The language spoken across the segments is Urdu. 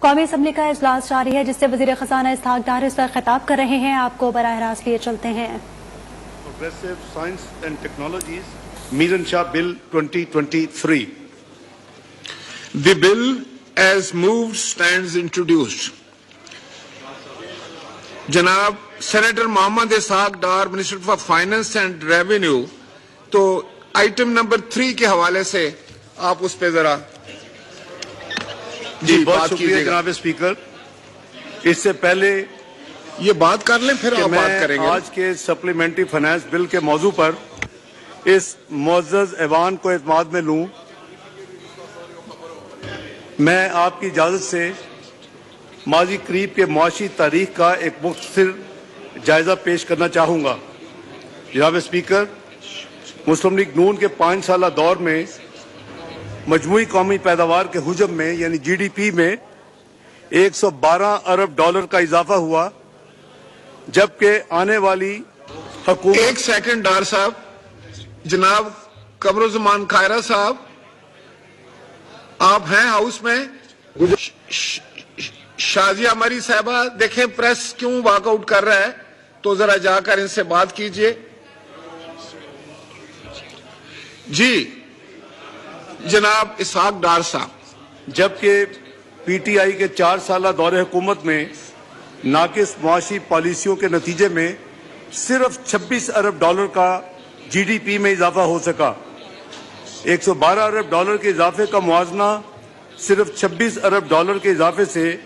قومی اسمبلی کا اجلاس جاری ہے جس سے وزیر خزانہ اسحاق ڈار اس وقت خطاب کر رہے ہیں. آپ کو براہ راست لیے چلتے ہیں. Progressive Science and Technologies Miran Shah Bill 2023. The bill as moved stands introduced. جناب senator Muhammad Ishaq Dar minister for finance and revenue تو آئٹم نمبر 3 کے حوالے سے آپ اس پہ ذرا جی بہت شکریہ جناب اسپیکر. اس سے پہلے یہ بات کر لیں پھر آپ بات کریں گے. آج کے سپلیمنٹری فائنانس بل کے موضوع پر اس معزز ایوان کو اعتماد میں لوں. میں آپ کی اجازت سے ماضی قریب کے معاشی تاریخ کا ایک مختصر جائزہ پیش کرنا چاہوں گا. جناب اسپیکر، مسلم لیگ نون کے 5 سالہ دور میں مجموعی قومی پیداوار کے حجم میں یعنی جی ڈی پی میں 112 ارب ڈالر کا اضافہ ہوا، جبکہ آنے والی حکومت ایک سیکنڈ ڈار صاحب، جناب قمرالزمان خائرہ صاحب آپ ہیں ہاؤس میں؟ شازیہ مری صاحبہ دیکھیں پریس کیوں واک آؤٹ کر رہا ہے تو ذرا جا کر ان سے بات کیجئے. جی جناب اسحاق ڈار صاحب. جبکہ پی ٹی آئی کے 4 سالہ دور حکومت میں ناقص معاشی پالیسیوں کے نتیجے میں صرف 26 ارب ڈالر کا جی ڈی پی میں اضافہ ہو سکا. 112 ارب ڈالر کے اضافے کا موازنہ صرف 26 ارب ڈالر کے اضافے سے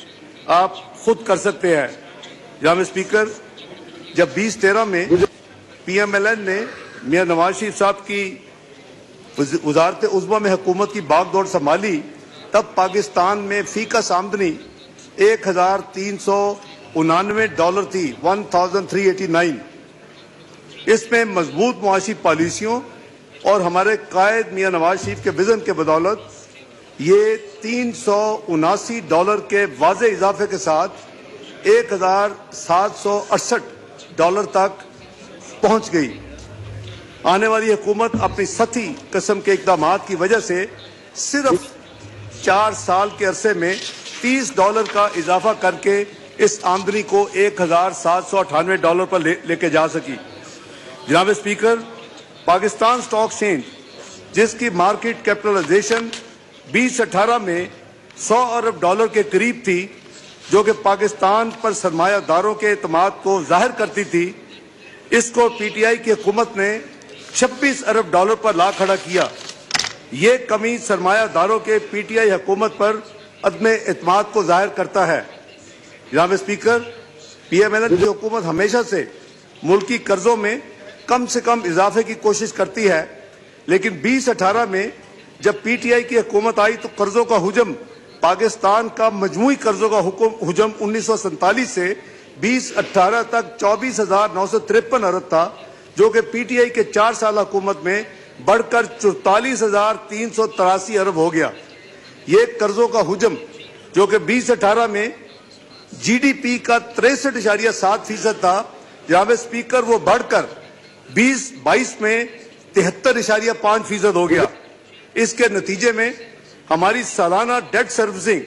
آپ خود کر سکتے ہیں. جناب اسپیکر، جب 2013 میں پی ایم ایل این نے میاں نواز شریف صاحب کی وزارت عظمیٰ میں حکومت کی باغ دوڑ سنبھالی، تب پاکستان میں فی کس آمدنی 1399 ڈالر تھی، 1389. اس میں مضبوط معاشی پالیسیوں اور ہمارے قائد میاں نواز شریف کے وژن کے بدولت یہ 379 ڈالر کے واضح اضافے کے ساتھ 1768 ڈالر تک پہنچ گئی. آنے والی حکومت اپنی سطحی قسم کے اقدامات کی وجہ سے صرف 4 سال کے عرصے میں 30 ڈالر کا اضافہ کر کے اس آمدنی کو 1798 ڈالر پر لے کے جا سکی. جناب اسپیکر، پاکستان اسٹاک ایکسچینج جس کی مارکیٹ کیپٹلائزیشن 2018 میں 100 ارب ڈالر کے قریب تھی، جو کہ پاکستان پر سرمایہ داروں کے اعتماد کو ظاہر کرتی تھی، اس کو پی ٹی آئی کی حکومت نے 26 ارب ڈالر پر لا کھڑا کیا. یہ کمی سرمایہ داروں کے پی ٹی آئی حکومت پر عدم اعتماد کو ظاہر کرتا ہے. جناب speaker, P M L N کی حکومت ہمیشہ سے ملکی قرضوں میں کم سے کم اضافے کی کوشش کرتی ہے، لیکن 2018 میں جب پی ٹی آئی کی حکومت آئی تو قرضوں کا حجم پاکستان کا مجموعی قرضوں کا حجم 1947 سے 2018 تک 24,953 ارب تھا، جو کہ پی ٹی آئی کے 4 سالہ حکومت میں بڑھ کر 44,383 ارب ہو گیا. یہ قرضوں کا حجم جو کہ 2018 میں جی ڈی پی کا 63.7% تھا، جناب اسپیکر وہ بڑھ کر 2022 میں 73.5% ہو گیا. اس کے نتیجے میں ہماری سالانہ ڈیٹ سروسنگ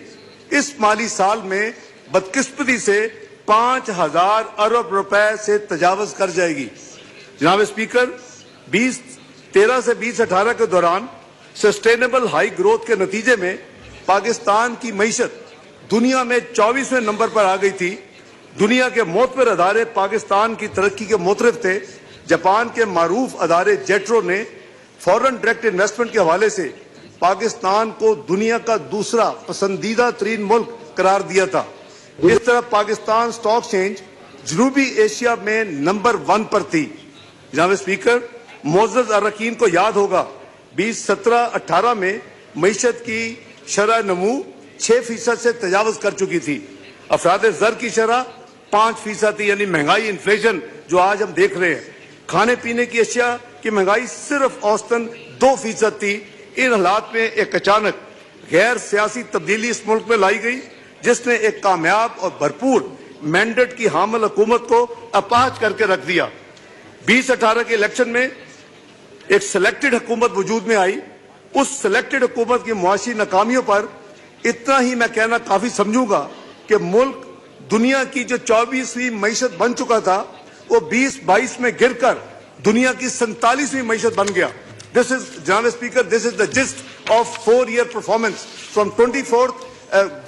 اس مالی سال میں بدقسمتی سے 5,000 ارب روپے سے تجاوز کر جائے گی. جناب اسپیکر، 2013 سے 2018 کے دوران سسٹینیبل ہائی گروتھ کے نتیجے میں پاکستان کی معیشت دنیا میں 24ویں نمبر پر آ گئی تھی. دنیا کے معتبر ادارے پاکستان کی ترقی کے معترف تھے. جاپان کے معروف ادارے جیٹرو نے فورن ڈائریکٹ انویسٹمنٹ کے حوالے سے پاکستان کو دنیا کا دوسرا پسندیدہ ترین ملک قرار دیا تھا. اس طرح پاکستان اسٹاک ایکسچینج جنوبی ایشیا میں نمبر 1 پر تھی. جناب اسپیکر، معزز اراکین کو یاد ہوگا 2017-18 میں معیشت کی شرح نمو 6% سے تجاوز کر چکی تھی. افراد زر کی شرح 5% تھی، یعنی مہنگائی انفلیشن جو آج ہم دیکھ رہے ہیں. کھانے پینے کی اشیاء کی مہنگائی صرف اوسطاً 2% تھی. ان حالات میں ایک اچانک غیر سیاسی تبدیلی اس ملک میں لائی گئی، جس نے ایک کامیاب اور بھرپور مینڈیٹ کی حامل حکومت کو اپاہج کر کے رکھ دیا. 2018 کے الیکشن میں ایک سلیکٹڈ حکومت وجود میں آئی. اس سلیکٹڈ حکومت کی معاشی ناکامیوں پر اتنا ہی میں کہنا کافی سمجھوں گا کہ ملک دنیا کی جو 24ویں معیشت بن چکا تھا وہ 2022 میں گر کر دنیا کی 47ویں معیشت بن گیا. This is, جناب speaker, this is the gist of 4-year performance from 24th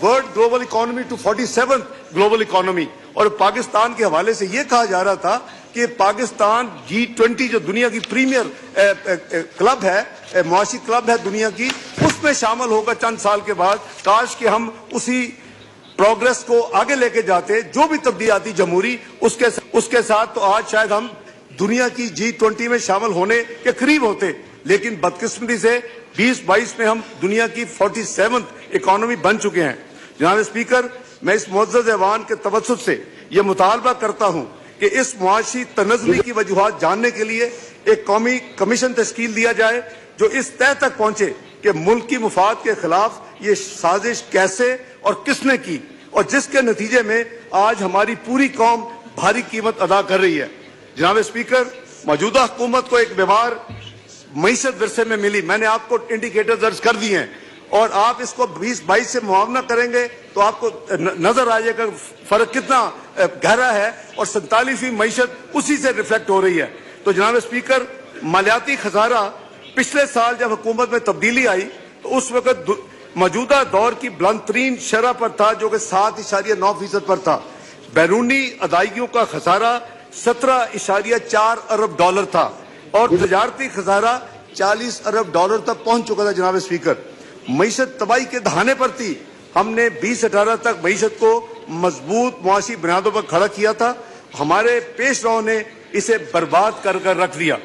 world global economy to 47th global economy. اور پاکستان کے حوالے سے یہ کہا جا رہا تھا کہ پاکستان G20 جو دنیا کی پریمیئر کلب ہے, معاشی کلب ہے دنیا کی, اس میں شامل ہوگا چند سال کے بعد. کاش کہ ہم اسی پروگرس کو آگے لے کے جاتے, جو بھی تبدیلی آتی جمہوری اس کے ساتھ, تو آج شاید ہم دنیا کی G20 میں شامل ہونے کے قریب ہوتے. لیکن بدقسمتی سے 2022 میں ہم دنیا کی 47th اکانومی بن چکے ہیں. جناب اسپیکر, میں اس معزز ایوان کے توسط سے یہ مطالبہ کرتا ہوں کہ اس معاشی تنزلی کی وجوہات جاننے کے لیے ایک قومی کمیشن تشکیل دیا جائے جو اس طے تک پہنچے کہ ملکی مفاد کے خلاف یہ سازش کیسے اور کس نے کی, اور جس کے نتیجے میں آج ہماری پوری قوم بھاری قیمت ادا کر رہی ہے. جناب اسپیکر, موجودہ حکومت کو ایک بیمار معیشت ورثے میں ملی. میں نے آپ کو انڈیکیٹر درج کر دیے ہیں, اور آپ اس کو 2022 سے معاونہ کریں گے تو آپ کو نظر آ جائے گا فرق کتنا گہرا ہے, اور 47ویں معیشت اسی سے ریفلیکٹ ہو رہی ہے. تو جناب اسپیکر, مالیاتی خسارہ پچھلے سال جب حکومت میں تبدیلی آئی تو اس وقت موجودہ دور کی بلند ترین شرح پر تھا, جو کہ 7.9% پر تھا. بیرونی ادائیگیوں کا خسارہ 17.4 ارب ڈالر تھا, اور تجارتی خسارہ 40 ارب ڈالر تک پہنچ چکا تھا. جناب اسپیکر, معیشت تباہی کے دہانے پر تھی. ہم نے 2018 تک معیشت کو مضبوط معاشی بنیادوں پر کھڑا کیا تھا. ہمارے پیش رو نے اسے برباد کر رکھ دیا.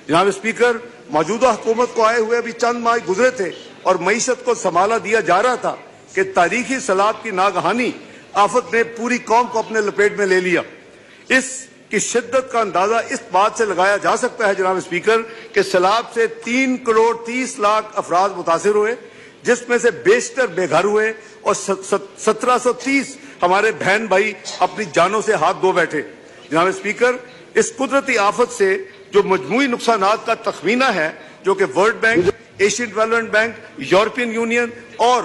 جناب اسپیکر, موجودہ حکومت کو آئے ہوئے ابھی چند ماہ گزرے تھے اور معیشت کو سنبھالا دیا جا رہا تھا کہ تاریخی سیلاب کی ناگہانی آفت نے پوری قوم کو اپنے لپیٹ میں لے لیا. اس کی شدت کا اندازہ اس بات سے لگایا جا سکتا ہے جناب اسپیکر کہ سیلاب سے 3 کروڑ 30 لاکھ افراد متاثر ہوئے, جس میں سے بیشتر بے گھر ہوئے, اور 1730 ہمارے بہن بھائی اپنی جانوں سے ہاتھ دھو بیٹھے. جناب اسپیکر, اس قدرتی آفت سے جو مجموعی نقصانات کا تخمینہ ہے, جو کہ world bank, Asian development bank, European union اور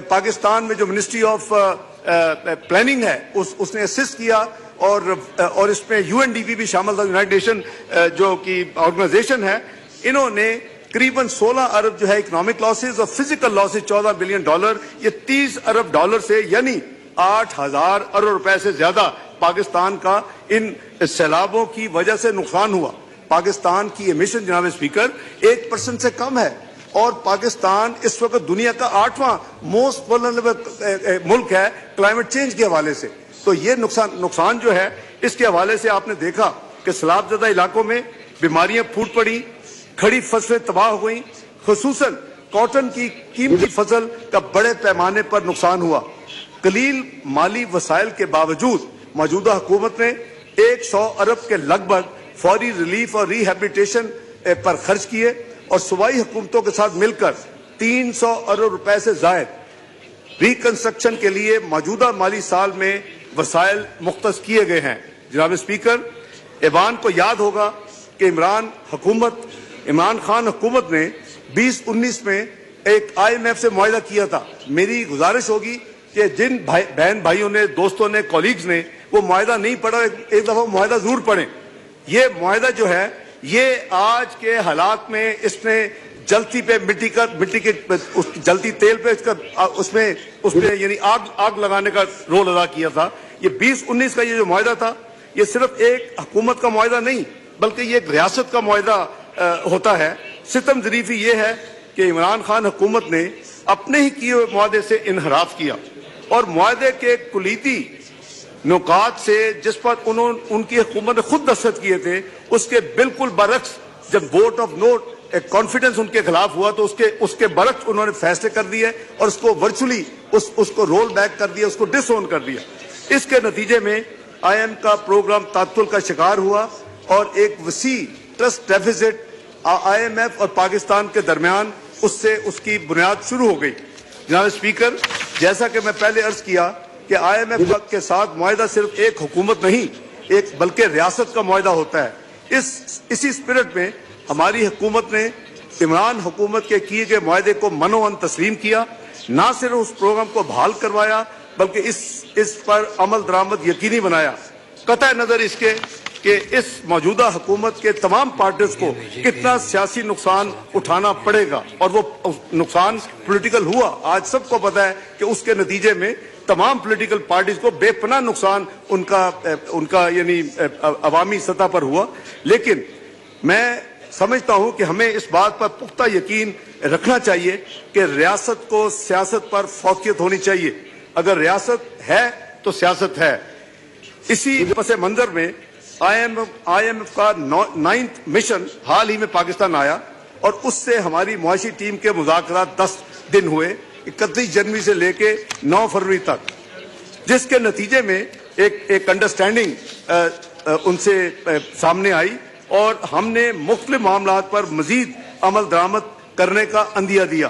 پاکستان میں جو منسٹری آف پلاننگ ہے اس نے اسسٹ کیا, اور اس میں UNDP بھی شامل تھا, یونائٹڈ نیشن جو کی آرگنائزیشن ہے. انہوں نے قریباً 16 ارب جو ہے اکنامک لاسز اور فزیکل لاسز 14 بلین ڈالر, یہ 30 ارب ڈالر سے یعنی 8,000 ارب روپے سے زیادہ پاکستان کا ان سیلابوں کی وجہ سے نقصان ہوا. پاکستان کی ایمیشن جناب اسپیکر 1% سے کم ہے, اور پاکستان اس وقت دنیا کا 8واں موسٹ ولنریبل ملک ہے کلائمیٹ چینج کے حوالے سے. تو یہ نقصان جو ہے اس کے حوالے سے آپ نے دیکھا کہ سیلاب زدہ علاقوں میں بیماریاں پھوٹ پڑی, کھڑی فصلیں تباہ ہو گئیں, خصوصاً کاٹن کی قیمتی فصل کا بڑے پیمانے پر نقصان ہوا. قلیل مالی وسائل کے باوجود موجودہ حکومت نے 100 ارب کے لگ بھگ فوری ریلیف اور ری ہیبلیٹیشن پر خرچ کیے, اور صوبائی حکومتوں کے ساتھ مل کر 300 ارب روپے سے زائد ریکنسٹرکشن کے لیے موجودہ مالی سال میں وسائل مختص کیے گئے ہیں. جناب اسپیکر, ایوان کو یاد ہوگا کہ عمران خان حکومت نے 2019 میں ایک IMF سے معاہدہ کیا تھا. میری گزارش ہوگی کہ جن بہن بھائیوں نے, دوستوں نے, کولیگز نے وہ معاہدہ نہیں پڑھا, ایک دفعہ معاہدہ ضرور پڑھیں. یہ معاہدہ جو ہے یہ آج کے حالات میں اس نے جلتی پہ مٹی کے جلتی تیل پہ اس میں یعنی آگ لگانے کا رول ادا کیا تھا. یہ 2019 کا یہ جو معاہدہ تھا یہ صرف ایک حکومت کا معاہدہ نہیں بلکہ یہ ایک ریاست کا معاہدہ ہوتا ہے. ستم ظریفی یہ ہے کہ عمران خان حکومت نے اپنے ہی کیے ہوئے معاہدے سے انحراف کیا, اور معاہدے کے کلیدی نکات سے جس پر ان کی حکومت نے خود دستخط کیے تھے اس کے بالکل برعکس جب ووٹ آف نو کانفیڈنس ان کے خلاف ہوا تو اس کے برعکس انہوں نے فیصلے کر دیے, اور اس کو ورچولی اس کو رول بیک کر دیا, اس کو ڈس اون کر دیا. اس کے نتیجے میں IM کا پروگرام تعطل کا شکار ہوا, اور ایک وسیع ٹرسٹ ڈیفیسٹ IMF اور پاکستان کے درمیان اس کی بنیاد شروع ہو گئی. جناب اسپیکر, جیسا کہ میں پہلے عرض کیا کہ IMF کے ساتھ معاہدہ صرف ایک حکومت نہیں بلکہ ریاست کا معاہدہ ہوتا ہے. اسی اسپرٹ میں ہماری حکومت نے عمران حکومت کے کیے گئے معاہدے کو منوعن تسلیم کیا. نہ صرف اس پروگرام کو بحال کروایا بلکہ اس پر عمل درآمد یقینی بنایا، قطع نظر اس کے کہ اس موجودہ حکومت کے تمام پارٹیز کو کتنا سیاسی نقصان اٹھانا پڑے گا، اور وہ نقصان پولیٹیکل ہوا۔ آج سب کو پتا ہے کہ اس کے نتیجے میں تمام پولیٹیکل پارٹیز کو بے پناہ نقصان ان کا یعنی عوامی سطح پر ہوا۔ لیکن میں سمجھتا ہوں کہ ہمیں اس بات پر پختہ یقین رکھنا چاہیے کہ ریاست کو سیاست پر فوقیت ہونی چاہیے۔ اگر ریاست ہے تو سیاست ہے۔ اسی پس منظر میں آئی ایم ایف کا 9th مشن حال ہی میں پاکستان آیا، اور اس سے ہماری معاشی ٹیم کے مذاکرات 10 دن ہوئے، 31 جنوری سے لے کے 9 فروری تک، جس کے نتیجے میں ایک انڈرسٹینڈنگ ان سے سامنے آئی، اور ہم نے مختلف معاملات پر مزید عمل درآمد کرنے کا عندیہ دیا۔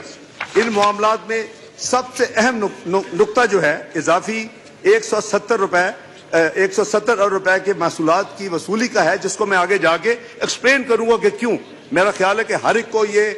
ان معاملات میں سب سے اہم نقطہ جو ہے اضافی 170 ارب روپے کے محصولات کی وصولی کا ہے، جس کو میں آگے جا کے ایکسپلین کروں گا کہ کیوں۔ میرا خیال ہے کہ ہر ایک کو یہ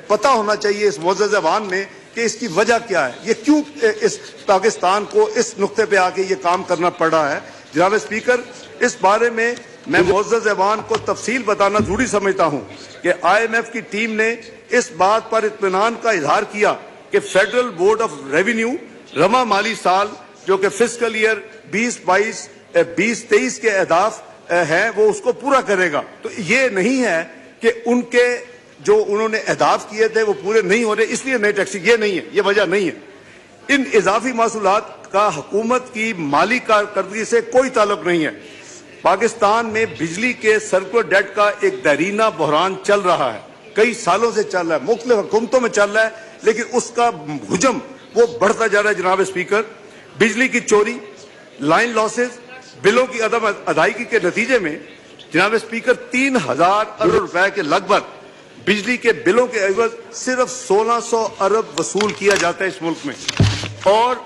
پتہ ہونا چاہیے اس معزز ایوان میں کہ اس کی وجہ کیا ہے، یہ کیوں اس پاکستان کو اس نقطے پہ آ کے یہ کام کرنا پڑ رہا ہے۔ جناب اسپیکر، اس بارے میں میں معزز ایوان کو تفصیل بتانا ضروری سمجھتا ہوں کہ آئی ایم ایف کی ٹیم نے اس بات پر اطمینان کا اظہار کیا کہ فیڈرل بورڈ آف ریونیو رواں مالی سال جو کہ فسکل ایئر 2022-2023 کے اہداف ہیں وہ اس کو پورا کرے گا۔ تو یہ نہیں ہے کہ ان کے جو انہوں نے اہداف کیے تھے وہ پورے نہیں ہو رہے اس لیے نئی ٹیکس، یہ نہیں ہے، یہ وجہ نہیں ہے۔ ان اضافی محصولات کا حکومت کی مالی کارکردگی سے کوئی تعلق نہیں ہے۔ پاکستان میں بجلی کے سرکولر ڈیٹ کا ایک دیرینہ بحران چل رہا ہے، کئی سالوں سے چل رہا ہے، مختلف حکومتوں میں چل رہا ہے، لیکن اس کا حجم وہ بڑھتا جا رہا ہے۔ جناب اسپیکر، بجلی کی چوری، لائن لاسز، بلوں کی عدم ادائیگی کے نتیجے میں جناب اسپیکر 3000 ارب روپے کے لگ بھگ بجلی کے بلوں کے عوض صرف 1600 ارب وصول کیا جاتا ہے اس ملک میں، اور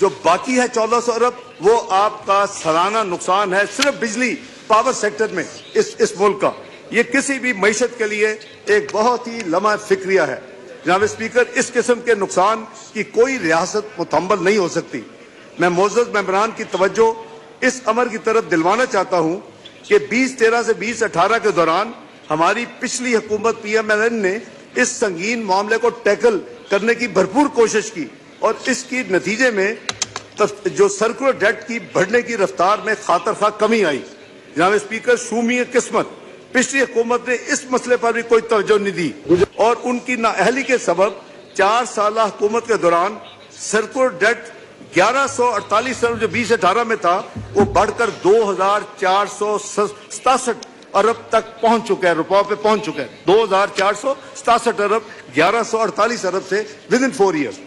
جو باقی ہے 1400 ارب وہ آپ کا سالانہ نقصان ہے صرف بجلی پاور سیکٹر میں اس ملک کا۔ یہ کسی بھی معیشت کے لیے ایک بہت ہی لمحہ فکریہ ہے۔ جناب اسپیکر، اس قسم کے نقصان کی کوئی ریاست متحمل نہیں ہو سکتی۔ میں معزز ممبران کی توجہ اس امر کی طرف دلوانا چاہتا ہوں کہ 2013 سے 2018 کے دوران ہماری پچھلی حکومت پی ایم ایل این نے اس سنگین معاملے کو ٹیکل کرنے کی بھرپور کوشش کی، اور اس کی نتیجے میں جو سرکولر ڈیٹ کی بڑھنے کی رفتار میں خاطر خواہ کمی آئی۔ جناب اسپیکر، شومی قسمت پچھلی حکومت نے اس مسئلے پر بھی کوئی توجہ نہیں دی، اور ان کی نااہلی کے سبب 4 سالہ حکومت کے دوران سرکولر ڈیٹ 1148 ارب جو 2018 میں تھا وہ بڑھ کر 2467 ارب تک پہنچ چکا ہے، روپوں پہ پہنچ چکا ہے۔ 2467 ارب 1148 ارب سے ود ان 4 ایئرز۔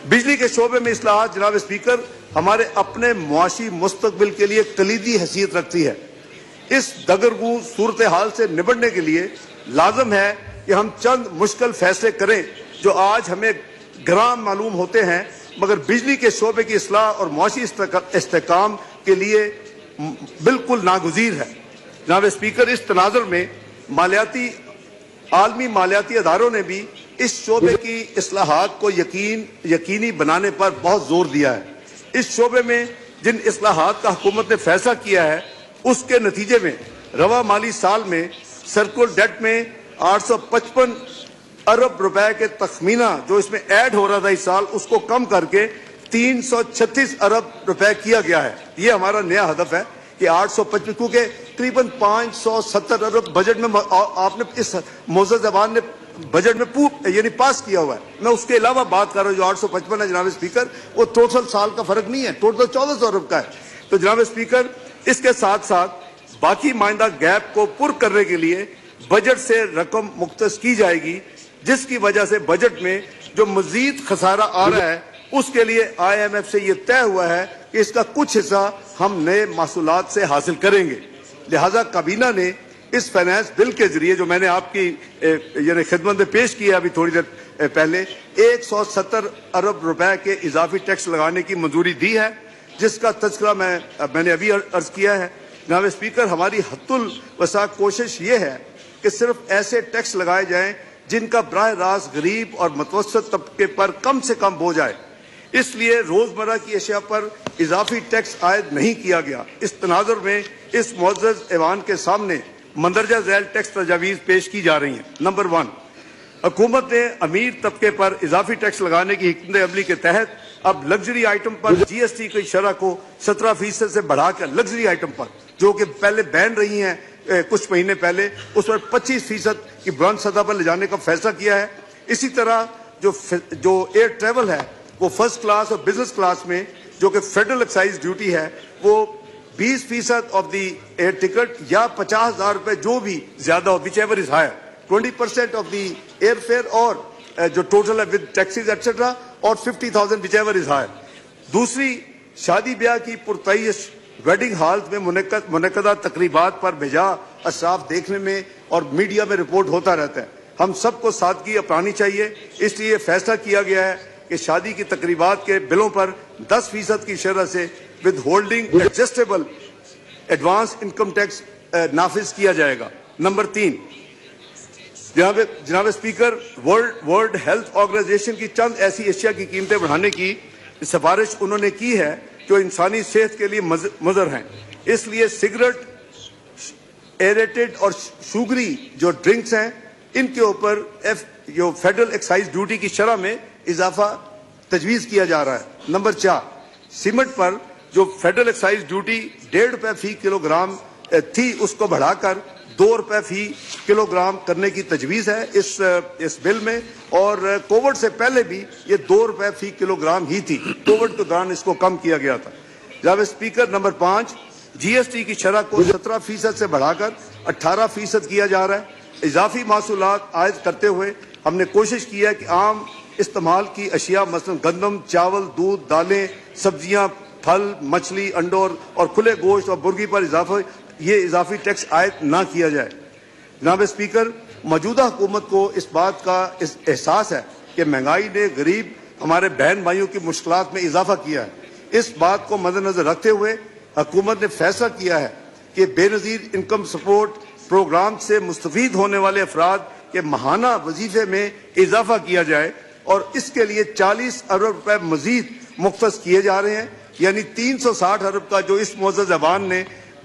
بجلی کے شعبے میں اصلاحات جناب اسپیکر ہمارے اپنے معاشی مستقبل کے لیے کلیدی حیثیت رکھتی ہے۔ اس دگرگوں صورتحال سے نبٹنے کے لیے لازم ہے کہ ہم چند مشکل فیصلے کریں جو آج ہمیں گراں معلوم ہوتے ہیں، مگر بجلی کے شعبے کی اصلاح اور معاشی استحکام کے لیے بالکل ناگزیر ہے۔ جناب اسپیکر، اس تناظر میں عالمی مالیاتی اداروں نے بھی اس شعبے کی اصلاحات کو یقینی بنانے پر بہت زور دیا ہے۔ اس شعبے میں جن اصلاحات کا حکومت نے فیصلہ کیا ہے اس کے نتیجے میں رواں مالی سال میں سرکولر ڈیٹ میں 855 ارب روپے کے تخمینہ جو اس میں ایڈ ہو رہا تھا اس سال، اس کو کم کر کے 336 ارب روپے کیا گیا ہے۔ یہ ہمارا نیا ہدف ہے کہ 855، کیونکہ تقریباً 570 ارب بجٹ میں آپ نے اس معزز ایوان نے بجٹ میں یعنی پاس کیا ہوا ہے۔ میں اس کے علاوہ بات کر رہا ہوں جو 855 ہے جناب اسپیکر، وہ ٹوٹل سال کا فرق نہیں ہے، ٹوٹل 1400 ارب کا ہے۔ تو جناب اسپیکر، اس کے ساتھ ساتھ باقی مائندہ گیپ کو پر کرنے کے لیے بجٹ سے رقم مختص کی جائے گی، جس کی وجہ سے بجٹ میں جو مزید خسارہ آ رہا ہے اس کے لیے آئی ایم ایف سے یہ طے ہوا ہے کہ اس کا کچھ حصہ ہم نئے محصولات سے حاصل کریں گے۔ لہذا کابینہ نے اس فائنانس بل کے ذریعے جو میں نے آپ کی یعنی خدمت میں پیش کیا ابھی تھوڑی دیر پہلے 170 ارب روپے کے اضافی ٹیکس لگانے کی منظوری دی ہے، جس کا تذکرہ میں نے ابھی عرض کیا ہے۔ جناب اسپیکر، ہماری حد الوسع کوشش یہ ہے کہ صرف ایسے ٹیکس لگائے جائیں جن کا براہ راست غریب اور متوسط طبقے پر کم سے کم بوجھ آئے. اس لیے روزمرہ کی اشیاء پر اضافی ٹیکس عائد نہیں کیا گیا. اس تناظر میں اس معزز ایوان کے سامنے مندرجہ ذیل ٹیکس تجاویز پیش کی جا رہی ہیں. نمبر 1، حکومت نے امیر طبقے پر اضافی ٹیکس لگانے کی حکمت عملی کے تحت اب لگژری آئٹم پر جی ایس ٹی کی شرح کو 17% سے بڑھا کر لگژری آئٹم پر جو کہ پہلے بین رہی ہیں کچھ مہینے پہلے، اس پر 25% کی بلند سطح پر لے جانے کا فیصلہ کیا ہے. اسی طرح جو ایئر ٹریول ہے وہ فرسٹ کلاس اور بزنس کلاس میں جو کہ فیڈرل ایکسائز ڈیوٹی ہے وہ 20% آف دی ایئر ٹکٹ یا 50,000 روپے جو بھی زیادہ ہو، whichever is higher, 20% of the air fare اور جو ٹوٹل ہے ود ٹیکسیز ایٹسٹرا، اور 50,000 وچ ایور از ہائر. دوسری، شادی بیاہ کی پرتعیش ویڈنگ ہالز میں منعقدہ تقریبات پر بھیجا اثرات دیکھنے میں اور میڈیا میں رپورٹ ہوتا رہتا ہے. ہم سب کو سادگی اپنانی چاہیے، اس لیے فیصلہ کیا گیا ہے کہ شادی کی تقریبات کے بلوں پر 10% کی شرح سے withholding adjustable advance income tax نافذ کیا جائے گا. نمبر 3، جناب اسپیکر، ورلڈ ہیلتھ آرگنائزیشن کی چند ایسی اشیاء کی قیمتیں بڑھانے کی سفارش انہوں نے کی ہے جو انسانی صحت کے لیے مضر ہیں. اس لیے سگریٹ، ایریٹڈ اور شوگری جو ڈرنکس ہیں ان کے اوپر جو فیڈرل ایکسائز ڈیوٹی کی شرح میں اضافہ تجویز کیا جا رہا ہے. نمبر 4، سیمنٹ پر جو فیڈرل ایکسائز ڈیوٹی 1.5 روپے فی کلو گرام تھی اس کو بڑھا کر 2 روپے فی کلو گرام کرنے کی تجویز ہے اس بل میں، اور کووڈ سے پہلے بھی یہ 2 روپے فی کلو گرام ہی تھی. کووڈ کے دوران اس کو کم کیا گیا تھا. جناب اسپیکر، نمبر 5، جی ایس ٹی کی شرح کو 17% سے بڑھا کر 18% کیا جا رہا ہے. اضافی محصولات عائد کرتے ہوئے ہم نے کوشش کی ہے کہ عام استعمال کی اشیاء مثلا گندم، چاول، دودھ، دالیں، سبزیاں، پھل، مچھلی، انڈوں اور کھلے گوشت اور مرغی پر یہ اضافی ٹیکس عائد نہ کیا جائے. جناب اسپیکر، موجودہ حکومت کو اس بات کا احساس ہے کہ مہنگائی نے غریب ہمارے بہن بھائیوں کی مشکلات میں اضافہ کیا ہے. اس بات کو مد نظر رکھتے ہوئے حکومت نے فیصلہ کیا ہے کہ بے نظیر انکم سپورٹ پروگرام سے مستفید ہونے والے افراد کے ماہانہ وظیفے میں اضافہ کیا جائے اور اس کے لیے 40 ارب روپے مزید مختص کیے جا رہے ہیں. یعنی 360 ارب کا جو اس معزز ایوان نے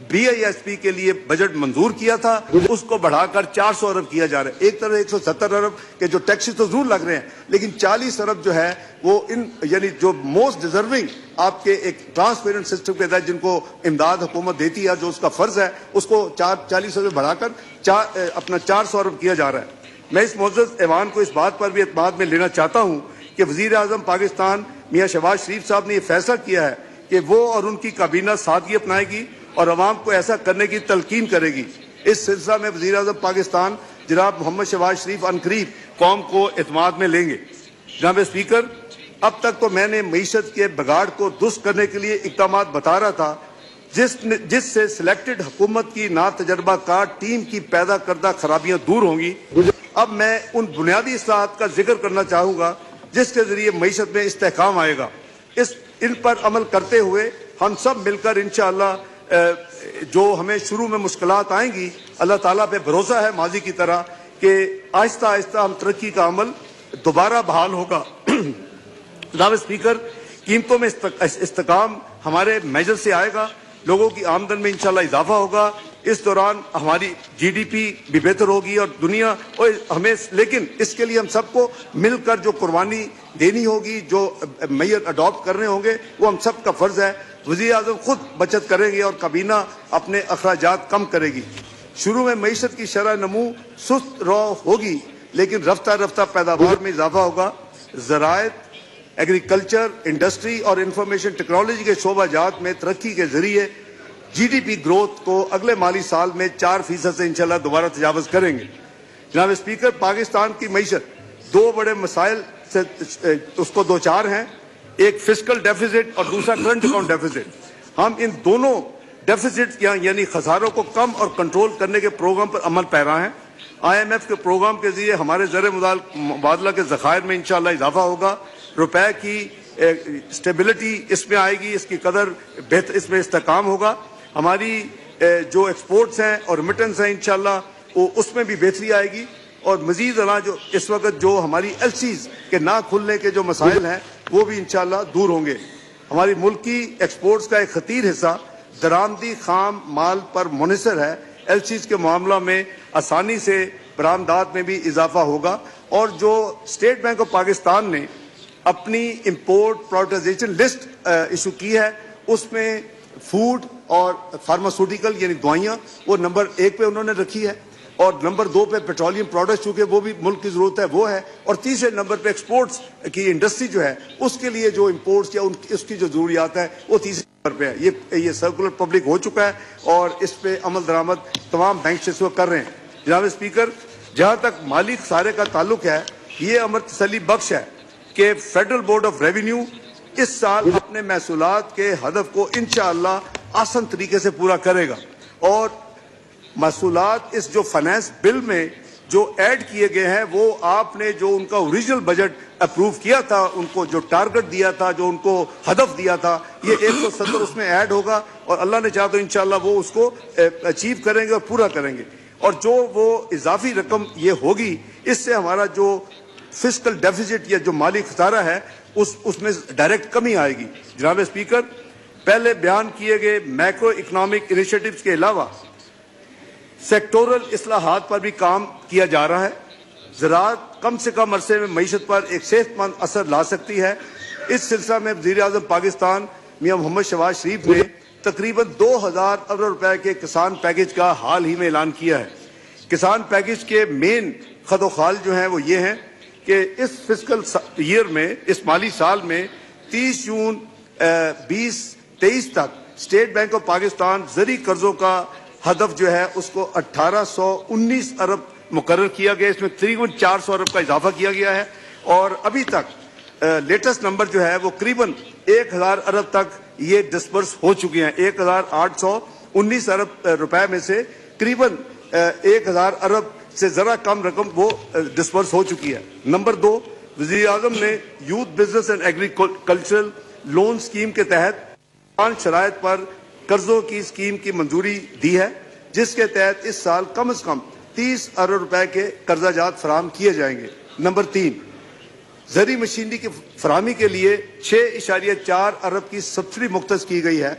بی آئی ایس پی کے لیے بجٹ منظور کیا تھا اس کو بڑھا کر 400 ارب کیا جا رہا ہے. ایک طرف 170 ارب کے جو ٹیکسز تو ضرور لگ رہے ہیں لیکن 40 ارب جو ہے وہ یعنی جو موسٹ ڈیزرونگ آپ کے ایک ٹرانسپیرنٹ سسٹم کے تحت جن کو امداد حکومت دیتی ہے جو اس کا فرض ہے اس کو 40 ارب بڑھا کر اپنا 400 ارب کیا جا رہا ہے. میں اس معزز ایوان کو اس بات پر بھی اعتماد میں لینا چاہتا ہوں کہ وزیر اعظم پاکستان میاں شہباز شریف صاحب نے یہ فیصلہ کیا ہے کہ وہ اور ان کی کابینہ سادگی اپنائے گی اور عوام کو ایسا کرنے کی تلقین کرے گی. اس سلسلہ میں وزیر اعظم پاکستان جناب محمد شہباز شریف عنقریب قوم کو اعتماد میں لیں گے. جناب اسپیکر، اب تک تو میں نے معیشت کے بگاڑ کو درست کرنے کے لیے اقدامات بتا رہا تھا جس سے سلیکٹڈ حکومت کی ناتجربہ کار ٹیم کی پیدا کردہ خرابیاں دور ہوں گی. اب میں ان بنیادی اصلاحات کا ذکر کرنا چاہوں گا جس کے ذریعے معیشت میں استحکام آئے گا. ان پر عمل کرتے ہوئے ہم سب مل کر انشاءاللہ جو ہمیں شروع میں مشکلات آئیں گی اللہ تعالیٰ پہ بھروسہ ہے ماضی کی طرح کہ آہستہ آہستہ ہم ترقی کا عمل دوبارہ بحال ہوگا. جناب اسپیکر، قیمتوں میں استحکام ہمارے میجر سے آئے گا، لوگوں کی آمدن میں انشاءاللہ اضافہ ہوگا. اس دوران ہماری جی ڈی پی بھی بہتر ہوگی اور دنیا لیکن اس کے لیے ہم سب کو مل کر جو قربانی دینی ہوگی، جو معیار اڈاپٹ کرنے ہوں گے وہ ہم سب کا فرض ہے. وزیر اعظم خود بچت کریں گے اور کابینہ اپنے اخراجات کم کرے گی. شروع میں معیشت کی شرح نمو سست رو ہوگی لیکن رفتہ رفتہ پیداوار میں اضافہ ہوگا. زراعت، ایگریکلچر، انڈسٹری اور انفارمیشن ٹیکنالوجی کے شعبہ جات میں ترقی کے ذریعے جی ڈی پی گروتھ کو اگلے مالی سال میں 4% سے انشاءاللہ دوبارہ تجاوز کریں گے. جناب اسپیکر، پاکستان کی معیشت 2 بڑے مسائل سے اس کو دوچار ہیں، ایک فسکل ڈیفیسٹ اور دوسرا کرنٹ اکاؤنٹ ڈیفیسٹ. ہم ان دونوں ڈیفیسٹ یعنی خساروں کو کم اور کنٹرول کرنے کے پروگرام پر عمل پیرا ہیں. آئی ایم ایف کے پروگرام کے ذریعے ہمارے زر مبادلہ کے ذخائر میں انشاءاللہ اضافہ ہوگا. روپے کی اسٹیبلٹی اس میں آئے گی، اس کی قدر بہتر، اس میں استحکام ہوگا. ہماری جو ایکسپورٹس ہیں اور ریمیٹنس ہیں انشاءاللہ وہ اس میں بھی بہتری آئے گی اور مزید جو اس وقت جو ہماری LCs کے نہ کھلنے کے جو مسائل ہیں وہ بھی انشاءاللہ دور ہوں گے. ہماری ملک کی ایکسپورٹس کا ایک خطیر حصہ درآمدی خام مال پر منحصر ہے. LCs کے معاملہ میں آسانی سے برآمدات میں بھی اضافہ ہوگا. اور جو اسٹیٹ بینک آف پاکستان نے اپنی امپورٹ پرائیورٹائزیشن لسٹ ایشو کی ہے اس میں فوڈ اور فارماسوٹیکل یعنی دوائیاں وہ نمبر 1 پہ انہوں نے رکھی ہے, اور نمبر 2 پہ پیٹرولیم پروڈکٹس چونکہ وہ بھی ملک کی ضرورت ہے وہ ہے, اور تیسرے نمبر پہ ایکسپورٹس کی انڈسٹری جو ہے اس کے لیے جو امپورٹس یا اس کی جو ضروریات ہے وہ تیسرے نمبر پہ ہے. یہ سرکولر پبلک ہو چکا ہے اور اس پہ عمل درآمد تمام بینک اس وقت کر رہے ہیں. جناب اسپیکر, جہاں تک مالی خسارے کا تعلق ہے یہ امر تسلی بخش ہے کہ فیڈرل بورڈ آف ریونیو اس سال اپنے محصولات کے ہدف کو انشاءاللہ آسان طریقے سے پورا کرے گا, اور محصولات اس جو فائنانس بل میں جو ایڈ کیے گئے ہیں وہ آپ نے جو ان کا اوریجنل بجٹ اپروو کیا تھا, ان کو جو ٹارگٹ دیا تھا, جو ان کو ہدف دیا تھا, یہ 170 اس میں ایڈ ہوگا, اور اللہ نے چاہا تو انشاءاللہ وہ اس کو اچیو کریں گے اور پورا کریں گے. اور جو وہ اضافی رقم یہ ہوگی اس سے ہمارا جو فسکل ڈیفیسٹ یا جو مالی خسارہ ہے اس میں ڈائریکٹ کمی آئے گی. جناب اسپیکر, پہلے بیان کیے گئے میکرو اکنامک انیشیٹوز کے علاوہ سیکٹورل اصلاحات پر بھی کام کیا جا رہا ہے. زراعت کم سے کم عرصے میں معیشت پر ایک صحت مند اثر لا سکتی ہے. اس سلسلہ میں وزیر اعظم پاکستان میاں محمد شہباز شریف نے تقریباً 2000 ارب روپے کے کسان پیکج کا حال ہی میں اعلان کیا ہے. کسان پیکج کے مین خد و خال جو ہیں وہ یہ ہیں کہ اس فسکل ایئر میں, اس مالی سال میں 30 جون 2023 تک اسٹیٹ بینک آف پاکستان زرعی قرضوں کا ہدف جو ہے اس کو 1819 ارب مقرر کیا گیا. اس میں تقریباً 400 ارب کا اضافہ کیا گیا ہے, اور ابھی تک لیٹسٹ نمبر جو ہے وہ قریباً 1000 ارب تک یہ ڈسپرس ہو چکی ہیں. 1819 ارب روپے میں سے قریباً 1000 ارب سے ذرا کم رقم وہ ڈسپرس ہو چکی ہے. نمبر 2, وزیر اعظم نے youth business and agricultural loan scheme کے تحت 5 شرائط پر قرضوں کی اسکیم کی منظوری دی ہے, جس کے تحت اس سال کم از کم 30 ارب روپے کے قرضہ جات فراہم کیے جائیں گے. نمبر 3, زرعی مشینری کی فراہمی کے لیے 6.4 ارب کی سبسڈی مختص کی گئی ہے.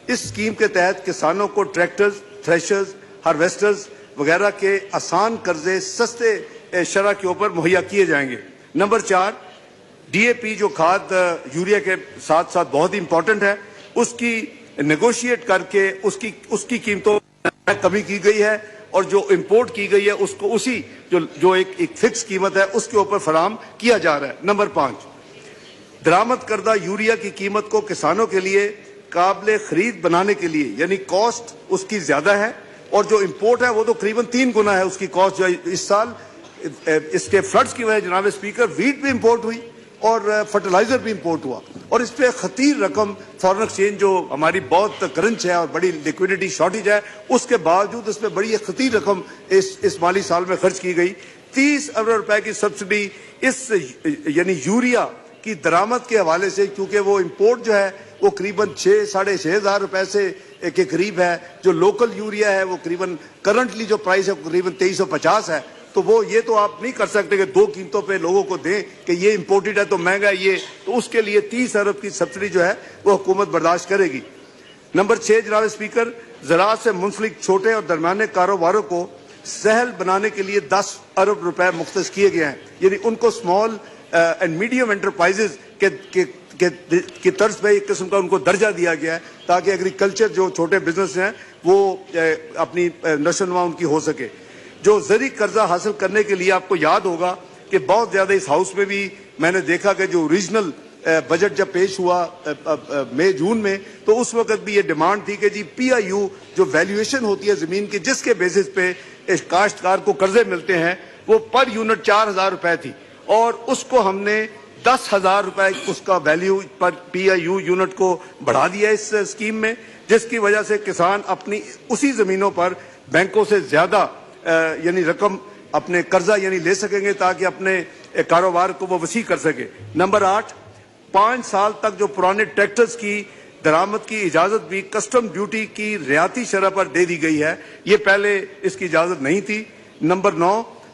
اس اسکیم کے تحت کسانوں کو ٹریکٹرز, تھریشرز, ہارویسٹرز وغیرہ کے آسان قرضے سستے شرح کے اوپر مہیا کیے جائیں گے. نمبر 4, DAP جو کھاد یوریا کے ساتھ ساتھ بہت ہی امپورٹنٹ ہے, اس کی نیگوشیٹ کر کے اس کی قیمتوں میں کمی کی گئی ہے, اور جو امپورٹ کی گئی ہے اس کو اسی جو ایک فکس قیمت ہے اس کے اوپر فراہم کیا جا رہا ہے. نمبر 5, درآمد کردہ یوریا کی قیمت کو کسانوں کے لیے قابل خرید بنانے کے لیے, یعنی کاسٹ اس کی زیادہ ہے, اور جو امپورٹ ہے وہ تو قریباً 3 گنا ہے اس کی کاسٹ. جو اس سال اس کے فلڈز کی وجہ جناب اسپیکر ویٹ بھی امپورٹ ہوئی اور فرٹیلائزر بھی امپورٹ ہوا, اور اس پہ خطیر رقم فارن ایکسچینج جو ہماری بہت کرنچ ہے اور بڑی لیکوڈیٹی شارٹیج ہے اس کے باوجود اس پہ بڑی خطیر رقم اس مالی سال میں خرچ کی گئی. 30 ارب روپے کی سبسڈی اس یعنی یوریا کی درآمد کے حوالے سے, کیونکہ وہ امپورٹ جو ہے وہ قریباً 6,500 ہزار روپے سے کے قریب ہے, جو لوکل یوریا ہے وہ قریباً کرنٹلی جو پرائس ہے قریباً 2350 ہے. تو وہ یہ تو آپ نہیں کر سکتے کہ 2 قیمتوں پہ لوگوں کو دیں کہ یہ امپورٹڈ ہے تو مہنگا ہے یہ, تو اس کے لیے 30 ارب کی سبسڈی جو ہے وہ حکومت برداشت کرے گی. نمبر 6, جناب اسپیکر, زراعت سے منسلک چھوٹے اور درمیانے کاروباروں کو سہل بنانے کے لیے 10 ارب روپے مختص کیے گئے ہیں, یعنی ان کو اسمال اینڈ میڈیم انٹرپرائزز کی طرز پہ ایک قسم کا ان کو درجہ دیا گیا ہے تاکہ ایگریکلچر جو چھوٹے بزنس ہیں وہ اپنی نشو و نما ان کی ہو سکے. جو زرعی قرضہ حاصل کرنے کے لیے آپ کو یاد ہوگا کہ بہت زیادہ اس ہاؤس میں بھی میں نے دیکھا کہ جو اوریجنل بجٹ جب پیش ہوا مئی جون میں تو اس وقت بھی یہ ڈیمانڈ تھی کہ جی PIU جو ویلیویشن ہوتی ہے زمین کی جس کے بیسس پہ کاشتکار کو قرضے ملتے ہیں وہ پر یونٹ 4000 روپے تھی, اور اس کو ہم نے 10,000 روپے اس کا ویلیو پر PIU یونٹ کو بڑھا دیا اس اسکیم میں, جس کی وجہ سے کسان اپنی اسی زمینوں پر بینکوں سے زیادہ یعنی رقم اپنے قرضہ یعنی لے سکیں گے تاکہ اپنے کاروبار کو وہ وسیع کر سکے. نمبر 8, 5 سال تک جو پرانے ٹریکٹرز کی درآمد کی اجازت بھی کسٹم ڈیوٹی کی رعایتی شرح پر دے دی گئی ہے, یہ پہلے اس کی اجازت نہیں تھی. نمبر 9,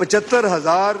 75,000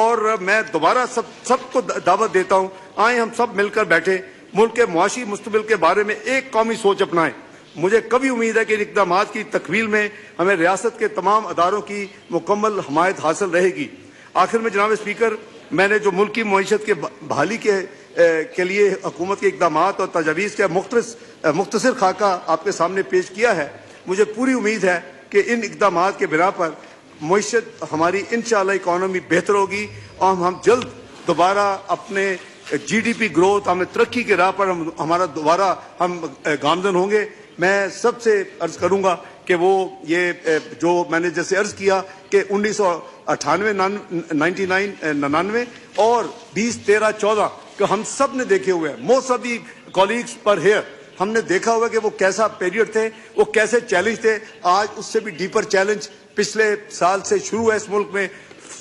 اور میں دوبارہ سب کو دعوت دیتا ہوں، آئیں ہم سب مل کر بیٹھیں، ملک کے معاشی مستقبل کے بارے میں ایک قومی سوچ اپنائیں۔ مجھے کبھی امید ہے کہ ان اقدامات کی تکمیل میں ہمیں ریاست کے تمام اداروں کی مکمل حمایت حاصل رہے گی۔ آخر میں جناب اسپیکر، میں نے جو ملکی معیشت کے بحالی کے لیے حکومت کے اقدامات اور تجاویز کا مختصر خاکہ آپ کے سامنے پیش کیا ہے، مجھے پوری امید ہے کہ ان اقدامات کے بنا پر معیشت ہماری انشاءاللہ اکانومی بہتر ہوگی اور ہم جلد دوبارہ اپنے جی ڈی پی گروتھ، ہمیں ترقی کے راہ پر ہمارا دوبارہ ہم گامزن ہوں گے۔ میں سب سے عرض کروں گا کہ وہ یہ جو میں نے جیسے عرض کیا کہ 1999 اور 2013-14 کہ ہم سب نے دیکھے ہوئے ہیں، موسٹ آف دی کولیگز پر ہیئر، ہم نے دیکھا ہوا کہ وہ کیسا پیریڈ تھے، وہ کیسے چیلنج تھے۔ آج اس سے بھی ڈیپر چیلنج پچھلے سال سے شروع ہے اس ملک میں،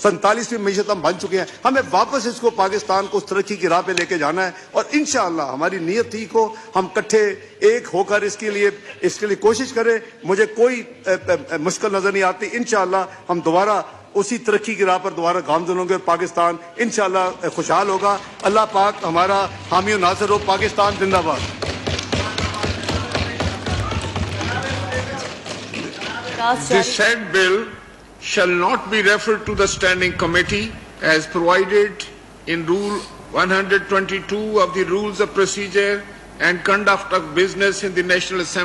47ویں معیشت ہم بن چکے ہیں۔ ہمیں واپس اس کو پاکستان کو اس ترقی کی راہ پہ لے کے جانا ہے اور انشاءاللہ ہماری نیت ٹھیک ہو، ہم کٹھے ایک ہو کر اس کے لیے کوشش کریں۔ مجھے کوئی مشکل نظر نہیں آتی، انشاءاللہ ہم دوبارہ اسی ترقی کی راہ پر دوبارہ گامزن ہوں گے، پاکستان انشاءاللہ خوشحال ہوگا۔ اللہ پاک ہمارا حامی و ناصر ہو۔ پاکستان زندہ باد۔ This said bill shall not be referred to the Standing Committee as provided in Rule 122 of the Rules of Procedure and Conduct of Business in the National Assembly.